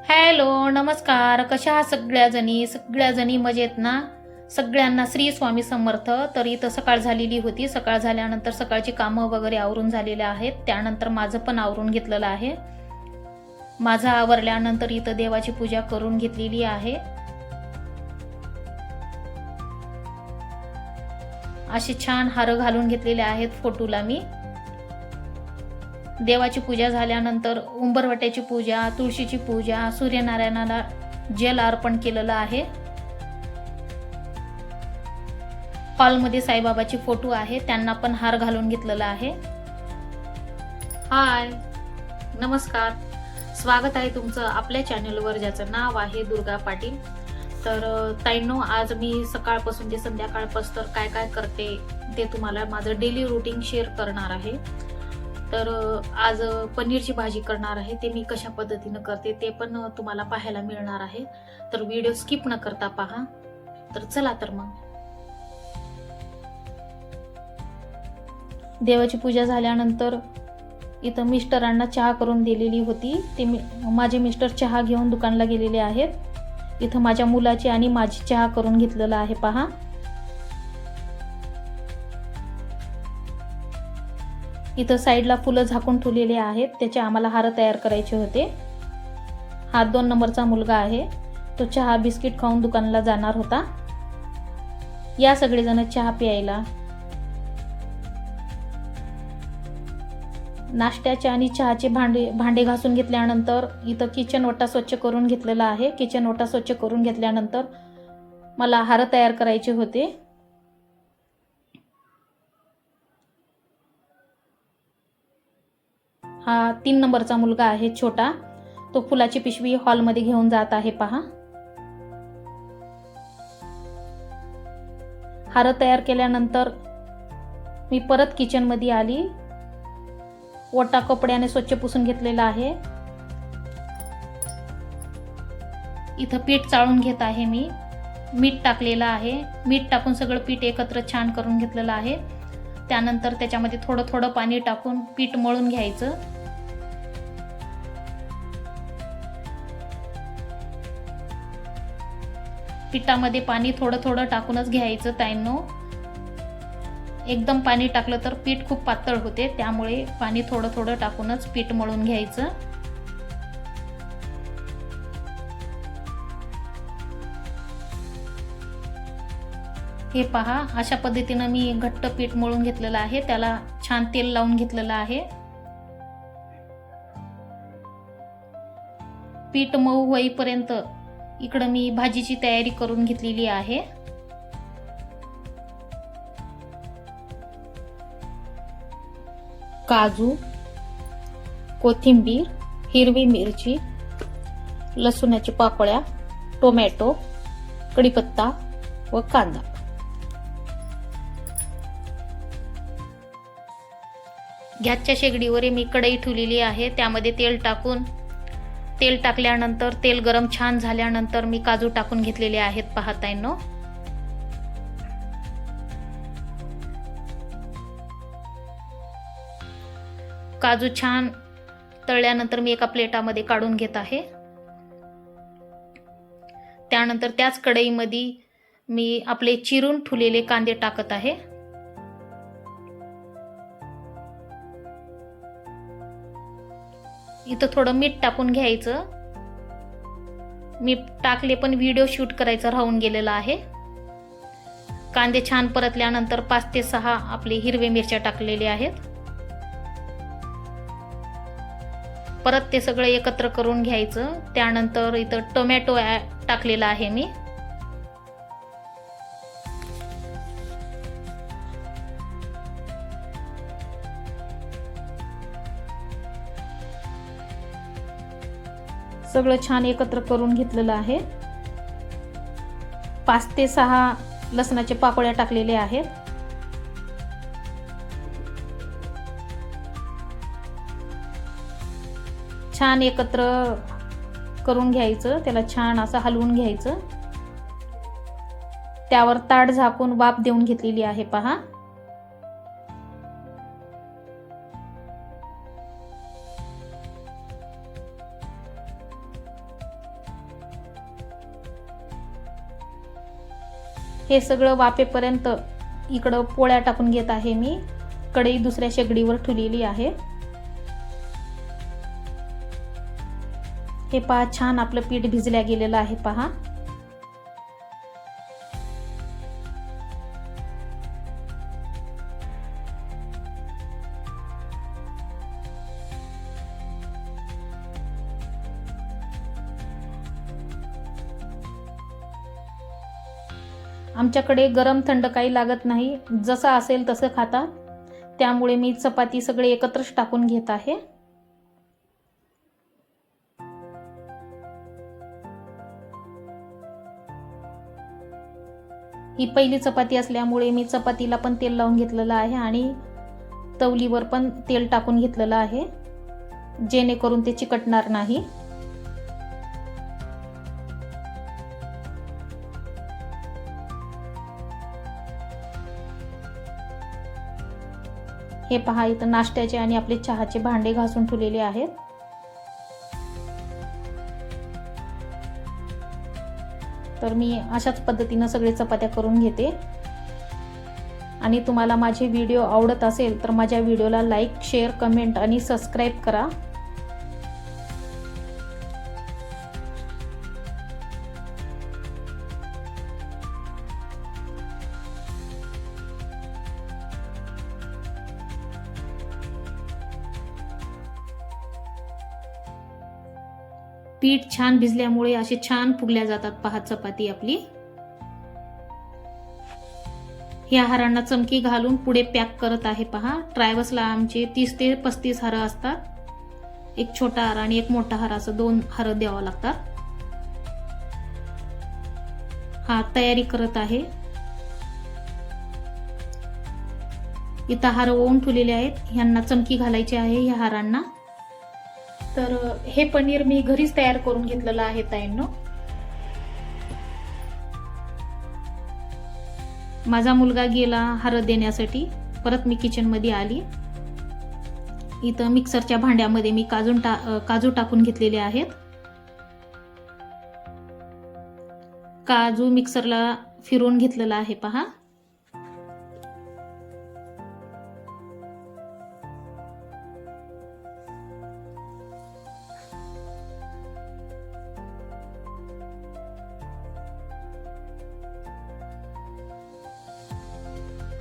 Hello, नमस्कार. कशा आहात सगळ्याजणी मजेत ना? सगळ्यांना श्री स्वामी समर्थ. तर इथं सकाळ झालेली होती. सकाळ झाल्यानंतर सकाळची कामं वगैरे आवरून झालेले आहेत. त्यानंतर माझं पण आवरून घेतलेलं आहे. माझं आवरल्यानंतर इथं देवाची पूजा करून घेतलेली आहे. असे छान हार घालून घेतलेले आहेत फोटोला मी. देवाची पूजा झाल्यानंतर उंबरवट्याची पूजा, तुळशीची पूजा, सूर्यनारायणाला जल अर्पण केलेलं आहे. हॉलमध्ये साईबाबाचे फोटो आहे, त्यांना पण हार घालून घेतलेला आहे. हाय, नमस्कार. स्वागत आहे तुमचं आपल्या चॅनलवर, ज्याचं नाव आहे दुर्गा पाटील. तर ताईंनो, आज मी सकाळपासून ते संध्याकाळपासून काय काय करते ते तुम्हाला माझं डेली रुटीन शेअर करणार आहे. तर आज पनीरची भाजी करणार आहे. ते मी कशा पद्धतीनं करते ते पण तुम्हाला पाहायला मिळणार आहे. तर व्हिडिओ स्किप न करता पहा. तर चला तर मग. देवाची पूजा झाल्यानंतर इथं मिस्टरांना चहा करून दिलेली होती. ते माझे मिस्टर चहा घेऊन दुकानला गेलेले आहेत. इथं माझ्या मुलाची आणि माझी चहा करून घेतलेला आहे पहा. इथं साईडला फुलं झाकून ठेवलेले आहेत, त्याचे आम्हाला हार तयार करायचे होते. हा 2 नंबरचा मुलगा आहे, तो चहा बिस्किट खाऊन दुकानला जाणार होता. या सगळेजण चहा प्यायला. नाश्त्याचे आणि चहाचे भांडे घासून घेतल्यानंतर इथं किचन ओटा स्वच्छ करून घेतलेला आहे. किचन ओटा स्वच्छ करून घेतल्यानंतर मला हार तयार करायचे होते. हा 3 नंबरचा मुलगा आहे छोटा, तो फुलाची पिशवी हॉलमध्ये घेऊन जात आहे पहा. हार तयार केल्यानंतर मी परत किचनमध्ये आली. ओटा कपड्याने स्वच्छ पुसून घेतलेला आहे. इथं पीठ चाळून घेत आहे मी. मीठ टाकलेलं आहे. मीठ टाकून सगळं पीठ एकत्र छान करून घेतलेलं आहे. त्यानंतर त्याच्यामध्ये थोडं थोडं पाणी टाकून पीठ मळून घ्यायचं. पिठामध्ये पाणी थोडं थोडं टाकूनच घ्यायचं ताईंनो. एकदम पाणी टाकलं तर पीठ खूप पातळ होते, त्यामुळे पाणी थोडं थोडं टाकूनच पीठ मळून घ्यायचं. हे पहा, अशा पद्धतीनं मी घट्ट पीठ मळून घेतलेलं आहे. त्याला छान तेल लावून घेतलेलं आहे. पीठ मऊ होईपर्यंत इकडं मी भाजीची तयारी करून घेतलेली आहे. काजू, कोथिंबीर, हिरवी मिरची, लसूणाच्या पाकळ्या, टोमॅटो, कढीपत्ता व कांदा. गॅसच्या शेगडीवर मी कढई ठेवलेली आहे. त्यामध्ये तेल टाकल्यानंतर तेल गरम छान झाल्यानंतर मी काजू टाकून घेतलेले आहेत पाहतायनो. काजू छान तळल्यानंतर मी एका प्लेटामध्ये काढून घेत आहे. त्यानंतर त्याच कढईमध्ये मी आपले चिरून ठेवलेले कांदे टाकत आहे. इथं थोडं मीठ टाकून घ्यायचं. मी टाकले पण व्हिडिओ शूट करायचं राहून गेलेला आहे. कांदे छान परतल्यानंतर 5 ते 6 आपले हिरवे मिरच्या टाकलेले आहेत. परत ते सगळं एकत्र करून घ्यायचं. त्यानंतर इथं टोमॅटो टाकलेला आहे मी. सगळं छान एकत्र करून घेतलेलं आहे. 5 ते 6 लसणाच्या पाकळ्या टाकलेल्या आहेत. छान एकत्र करून घ्यायचं. त्याला छान असं हलवून घ्यायचं. त्यावर ताट झाकून वाफ देऊन घेतलेली आहे पहा. हे सगळं वाफेपर्यंत इकडं पोळ्या टाकून घेत आहे मी. कढई दुसऱ्या शेगडीवर ठेवलेली आहे. हे पहा, छान आपलं पीठ भिजल्या गेलेलं आहे पहा. आमच्याकडे गरम थंड काही लागत नाही, जसं असेल तसं खातात. त्यामुळे मी चपाती सगळे एकत्रच टाकून घेत आहे. ही पहिली चपाती असल्यामुळे मी चपातीला पण तेल लावून घेतलेलं आहे आणि तवलीवर पण तेल टाकून घेतलेलं आहे, जेणेकरून ते चिकटणार नाही. हे पहा, इथं नाश्त्याचे आणि आपले चहाचे भांडे घासून ठेवलेले आहेत. तर मी अशाच पद्धतीनं सगळे चपात्या करून घेते. आणि तुम्हाला माझे व्हिडिओ आवडत असेल तर माझ्या व्हिडिओला लाईक, शेअर, कमेंट आणि सबस्क्राईब करा. पीठ छान भिजल्यामुळे असे छान फुगल्या जातात पहा चपाती आपली. ह्या हारांना चमकी घालून पुढे पॅक करत आहे पहा. ट्रायवल्सला आमचे 30 ते 35 हार असतात. एक छोटा हार आणि एक मोठा हार असं 2 हार द्यावा लागतात. हा तयारी करत आहे. इथं हार ओवून ठेवलेले आहेत, ह्यांना चमकी घालायची आहे ह्या हारांना. तर हे पनीर मी घरीच तयार करून घेतलेलं आहे ताईंनो. माझा मुलगा गेला हार देण्यासाठी, परत मी किचन मध्ये आली. इथं मिक्सरच्या भांड्यामध्ये मी काजू टाकून घेतलेले आहेत. काजू मिक्सरला फिरवून घेतलेला आहे पहा.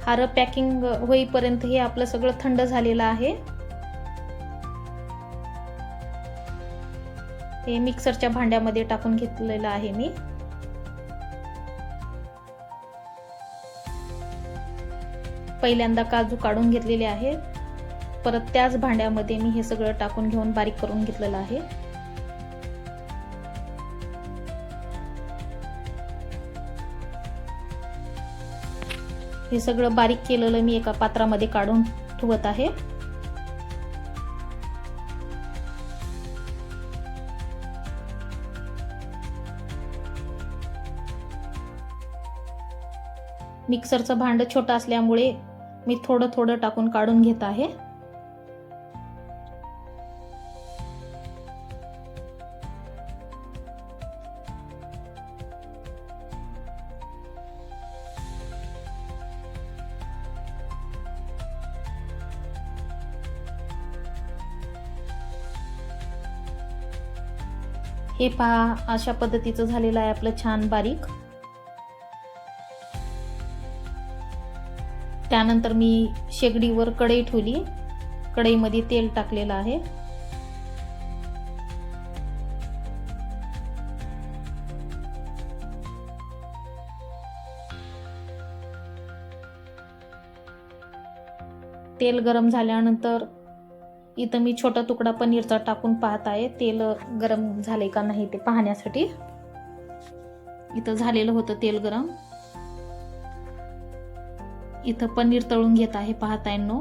हार पॅकिंग होईपर्यंत हे आपलं सगळं थंड झालेलं आहे. हे मिक्सरच्या भांड्यामध्ये टाकून घेतलेलं आहे मी. पहिल्यांदा काजू काढून घेतलेले आहे, परत त्याच भांड्यामध्ये मी हे सगळं टाकून घेऊन बारीक करून घेतलेलं आहे. हे सगळं बारीक केलेलं मी एका पात्रामध्ये काढून ठेवत आहे. मिक्सरचं भांड छोटं असल्यामुळे मी थोडं थोडं टाकून काढून घेत आहे. हे पहा, अशा पद्धतीचं झालेलं आहे आपलं छान बारीक. त्यानंतर मी शेगडीवर कढई ठेवली, कढईमध्ये तेल टाकलेलं आहे. तेल गरम झाल्यानंतर इथं मी छोटा तुकडा पनीरचा टाकून पाहत आहे, तेल गरम झाले का नाही ते पाहण्यासाठी. इथं झालेलं होतं तेल गरम. इथं पनीर तळून घेत आहे पाहतायनो.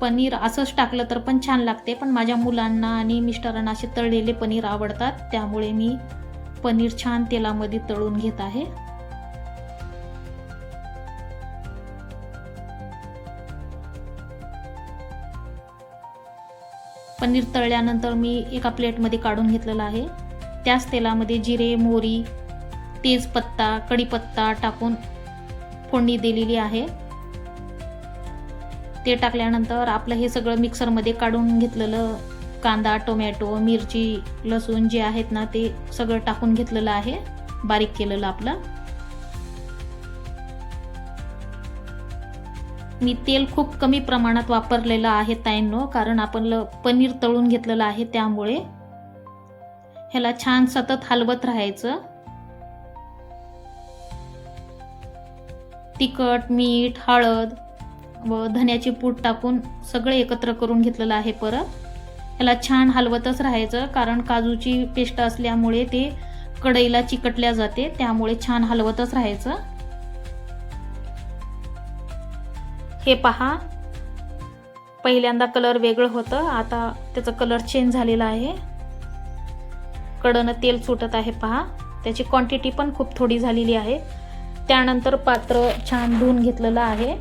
पनीर असंच टाकलं तर पण छान लागते, पण माझ्या मुलांना आणि मिस्टरांना असे तळलेले पनीर आवडतात, त्यामुळे मी पनीर छान तेलामध्ये तळून घेत आहे. पनीर तळल्यानंतर मी एका प्लेटमध्ये काढून घेतलेलं आहे. त्याच तेलामध्ये जिरे, मोहरी, तेजपत्ता, कढीपत्ता टाकून फोडणी दिलेली आहे. ते टाकल्यानंतर आपलं हे सगळं मिक्सरमध्ये काढून घेतलेलं कांदा, टोमॅटो, मिरची, लसूण जे आहेत ना ते सगळं टाकून घेतलेलं आहे, बारीक केलेलं आपलं. मी तेल खूप कमी प्रमाणात वापरलेलं आहे ताईंनो, कारण आपण पनीर तळून घेतलेलं आहे, त्यामुळे ह्याला छान सतत हलवत राहायचं. तिखट, मीठ, हळद व धन्याची पूड टाकून सगळे एकत्र करून घेतलेलं आहे. परत ह्याला छान हलवतच राहायचं, कारण काजूची पेस्ट असल्यामुळे ते कढईला चिकटल्या जाते, त्यामुळे छान हलवतच राहायचं. हे पहा, पहिल्यांदा कलर वेगळं होतं, आता त्याचा कलर चेंज झालेला आहे. कडनं तेल सुटत आहे पहा. त्याची क्वांटिटी पण खूप थोडी झालेली आहे. त्यानंतर पात्र छान धुवून घेतलेलं आहे.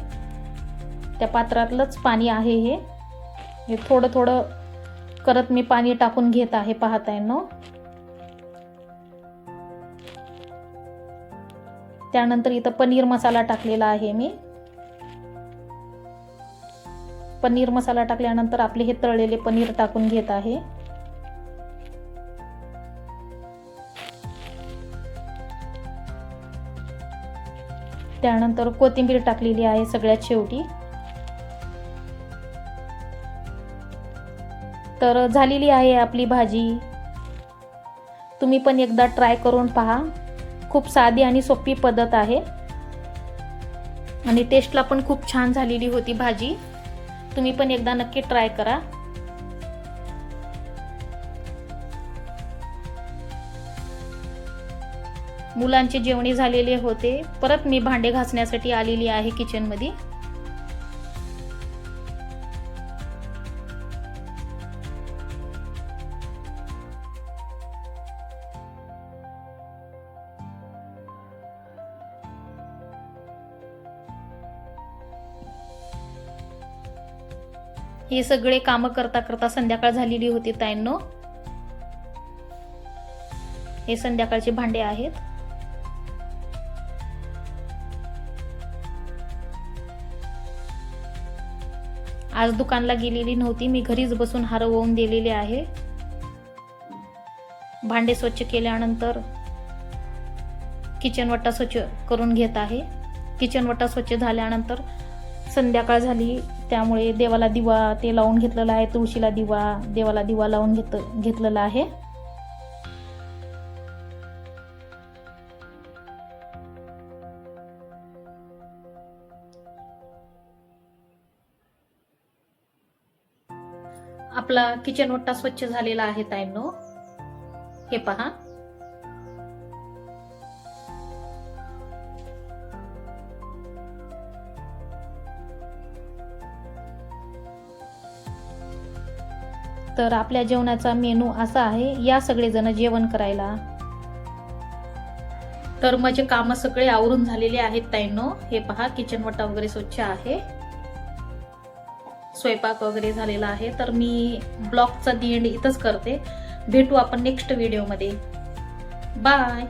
त्या पात्रातलंच पाणी आहे हे थोडं थोडं करत मी पाणी टाकून घेत आहे पाहतायनो. त्यानंतर इथं पनीर मसाला टाकलेला आहे मी. पनीर मसाला टाकल्यानंतर आपले हे तळलेले पनीर टाकून घेत आहे. त्यानंतर कोथिंबीर टाकलेली आहे सगळ्यात शेवटी. तर झालेली आहे आपली भाजी. तुम्ही पण एकदा ट्राय करून पहा. खूप साधी आणि सोपी पद्धत आहे आणि टेस्टला पण खूप छान झालेली होती भाजी. तुम्ही पण एकदा नक्की ट्राय करा. मुलांचे जेवणे झालेले होते. परत मी भांडे घासण्यासाठी आलेली आहे किचन मध्ये. हे सगळे कामं करता करता संध्याकाळ झालेली होती ताईंनो. हे संध्याकाळचे भांडे आहेत. आज दुकानला गेलेली नव्हती, मी घरीच बसून हरवून दिलेले आहे. भांडे स्वच्छ केल्यानंतर किचन वट्टा स्वच्छ करून घेत आहे. किचन वट्टा स्वच्छ झाल्यानंतर संध्याकाळ झाली, त्यामुळे देवाला दिवा ते लावून घेतलेला आहे. तुळशीला दिवा, देवाला दिवा लावून घेतलेला आहे. आपला किचन वट्टा स्वच्छ झालेला आहे ताईंनो. हे पहा. तर आपल्या जेवणाचा मेनू असा आहे. या सगळे जण जेवण करायला. तर माझे काम सगळे आवरून झालेले आहेत ताईंनो. हे पहा, किचन वट्टा वगैरे स्वच्छ आहे. स्वयंपाक वगैरे झालेला आहे. तर मी ब्लॉगचा दी एंड इथंच करते. भेटू आपण नेक्स्ट व्हिडिओ मध्ये. बाय.